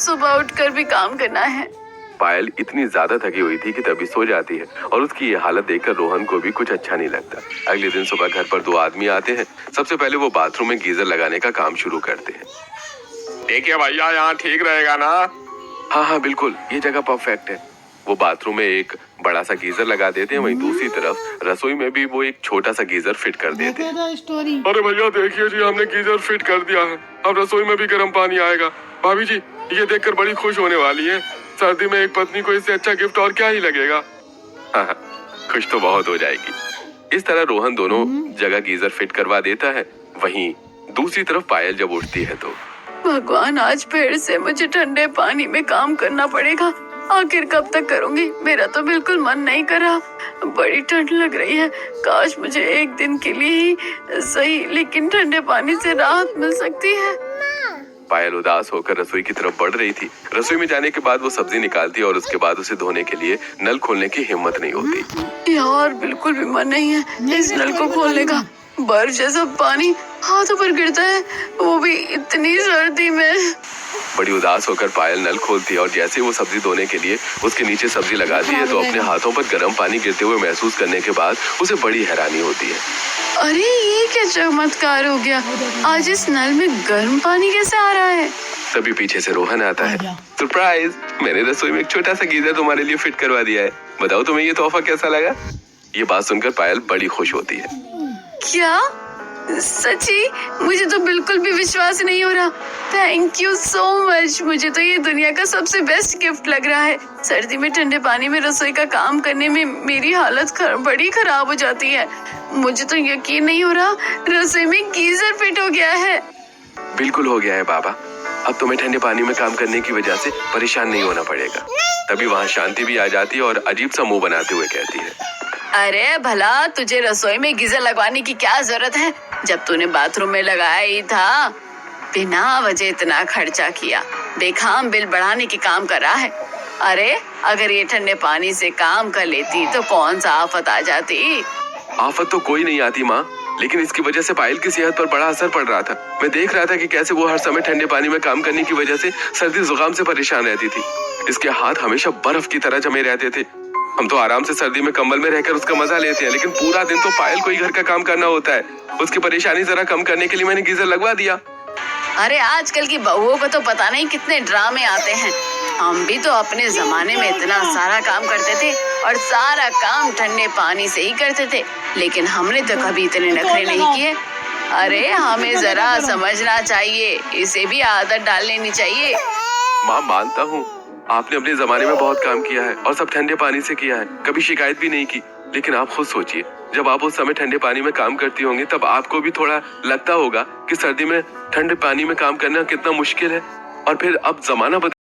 सुबह उठकर भी काम करना है। पायल इतनी ज्यादा थकी हुई थी कि तभी सो जाती है और उसकी ये हालत देखकर रोहन को भी कुछ अच्छा नहीं लगता। अगले दिन सुबह घर पर दो आदमी आते हैं। सबसे पहले वो बाथरूम में गीजर लगाने का काम शुरू करते हैं। देखिए भैया, यहाँ ठीक रहेगा ना? हाँ हाँ बिल्कुल, ये जगह परफेक्ट है। वो बाथरूम में एक बड़ा सा गीजर लगा देते हैं। वहीं दूसरी तरफ रसोई में भी वो एक छोटा सा गीजर फिट कर देते हैं। अरे भैया देखिए जी, हमने गीजर फिट कर दिया है। अब रसोई में भी गर्म पानी आएगा। भाभी जी ये देखकर बड़ी खुश होने वाली है। सर्दी में एक पत्नी को इससे अच्छा गिफ्ट और क्या ही लगेगा। हाँ हाँ, खुश तो बहुत हो जाएगी। इस तरह रोहन दोनों जगह गीजर फिट करवा देता है। वहीं दूसरी तरफ पायल जब उठती है तो भगवान, आज फिर से मुझे ठंडे पानी में काम करना पड़ेगा। आखिर कब तक करूंगी? मेरा तो बिल्कुल मन नहीं कर रहा। बड़ी ठंड लग रही है। काश मुझे एक दिन के लिए ही सही, लेकिन ठंडे पानी से राहत मिल सकती है। पायल उदास होकर रसोई की तरफ बढ़ रही थी। रसोई में जाने के बाद वो सब्जी निकालती और उसके बाद उसे धोने के लिए नल खोलने की हिम्मत नहीं होती। यार बिल्कुल भी मन नहीं है इस नल को खोलने का। बर्फ जैसा पानी हाथों पर गिरता है, वो भी इतनी सर्दी में। बड़ी उदास होकर पायल नल खोलती है और जैसे वो सब्जी धोने के लिए उसके नीचे सब्जी लगाती है तो अपने हाथों पर गर्म पानी गिरते हुए महसूस करने के बाद उसे बड़ी हैरानी होती है। अरे ये क्या चमत्कार हो गया? आज इस नल में गर्म पानी कैसे आ रहा है? तभी पीछे से रोहन आता है। सरप्राइज, मैंने रसोई में एक छोटा सा गीजर तुम्हारे लिए फिट करवा दिया है। बताओ तुम्हें ये तोहफा कैसा लगा? ये बात सुनकर पायल बड़ी खुश होती है। क्या सच्ची? मुझे तो बिल्कुल भी विश्वास नहीं हो रहा। Thank you so much. मुझे तो ये दुनिया का सबसे बेस्ट गिफ्ट लग रहा है। सर्दी में ठंडे पानी में रसोई का काम करने में मेरी हालत बड़ी खराब हो जाती है। मुझे तो यकीन नहीं हो रहा रसोई में गीजर फिट हो गया है। बिल्कुल हो गया है बाबा। अब तुम्हें ठंडे पानी में काम करने की वजह से परेशान नहीं होना पड़ेगा। तभी वहाँ शांति भी आ जाती है और अजीब सा मुंह बनाते हुए कहती है, अरे भला तुझे रसोई में गीजर लगवाने की क्या जरूरत है, जब तूने बाथरूम में लगाया ही था। बिना वजह इतना खर्चा किया, बेखाम बिल बढ़ाने की काम कर रहा है। अरे अगर ये ठंडे पानी से काम कर लेती तो कौन सा आफत आ जाती। आफत तो कोई नहीं आती माँ, लेकिन इसकी वजह से पायल की सेहत पर बड़ा असर पड़ रहा था। मैं देख रहा था कि कैसे वो हर समय ठंडे पानी में काम करने की वजह से सर्दी जुकाम से परेशान रहती थी। इसके हाथ हमेशा बर्फ की तरह जमे रहते थे। हम तो आराम से सर्दी में कंबल में रहकर उसका मजा लेते हैं, लेकिन पूरा दिन तो पायल को ही घर का काम करना होता है। उसकी परेशानी जरा कम करने के लिए मैंने गीजर लगवा दिया। अरे आजकल की बहुओं को तो पता नहीं कितने ड्रामे आते हैं। हम भी तो अपने जमाने में इतना सारा काम करते थे और सारा काम ठंडे पानी से ही करते थे, लेकिन हमने तो कभी इतने नखरे नहीं किए। अरे हमें जरा समझना चाहिए, इसे भी आदत डाल लेनी चाहिए। माँ मानता हूँ आपने अपने जमाने में बहुत काम किया है और सब ठंडे पानी से किया है, कभी शिकायत भी नहीं की। लेकिन आप खुद सोचिए, जब आप उस समय ठंडे पानी में काम करती होंगी तब आपको भी थोड़ा लगता होगा कि सर्दी में ठंडे पानी में काम करना कितना मुश्किल है। और फिर अब जमाना